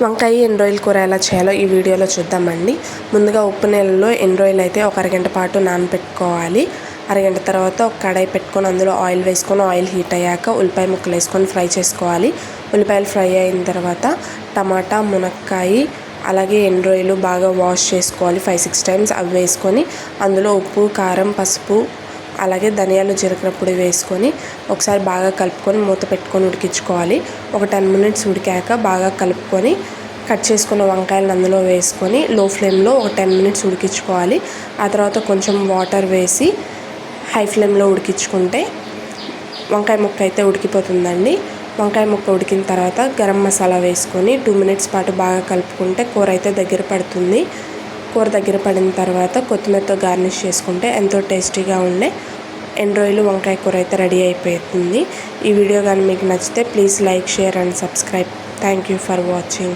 వంకాయ ఎండు రొయ్యల కూర ఎలా చేయాలో ఈ వీడియోలో చూద్దామండి. ముందుగా ఉప్పు నీళ్ళలో ఎండు రొయ్యలు అయితే ఒక అరగంట పాటు నానబెట్టుకోవాలి. అరగంట తర్వాత ఒక కడాయి పెట్టుకొని అందులో ఆయిల్ వేసుకొని ఆయిల్ హీట్ అయ్యాక ఉల్లిపాయ ముక్కలు వేసుకొని ఫ్రై చేసుకోవాలి. ఉల్లిపాయలు ఫ్రై అయిన తర్వాత టమాటా, మునక్కాయ అలాగే ఎండు రొయ్యలు బాగా వాష్ చేసుకోవాలి 5-6 టైమ్స్. అవి వేసుకొని అందులో ఉప్పు, కారం, పసుపు అలాగే ధనియాలు, జీలకర్ర పొడి వేసుకొని ఒకసారి బాగా కలుపుకొని మూత పెట్టుకొని ఉడికించుకోవాలి. ఒక 10 మినిట్స్ ఉడికాక బాగా కలుపుకొని కట్ చేసుకున్న వంకాయలను అందులో వేసుకొని లో ఫ్లేమ్లో ఒక 10 మినిట్స్ ఉడికించుకోవాలి. ఆ తర్వాత కొంచెం వాటర్ వేసి హై ఫ్లేమ్లో ఉడికించుకుంటే వంకాయ ముక్క అయితే ఉడికిపోతుందండి. వంకాయ ముక్క ఉడికిన తర్వాత గరం మసాలా వేసుకొని 2 మినిట్స్ పాటు బాగా కలుపుకుంటే కూర అయితే దగ్గర పడుతుంది. కూర దగ్గర పడిన తర్వాత కొత్తిమీరతో గార్నిష్ చేసుకుంటే ఎంతో టేస్టీగా ఉండే ఎండు రొయ్యలు వంకాయ కూర అయితే రెడీ అయిపోతుంది. ఈ వీడియో కానీ మీకు నచ్చితే please like, share and subscribe. Thank you for watching.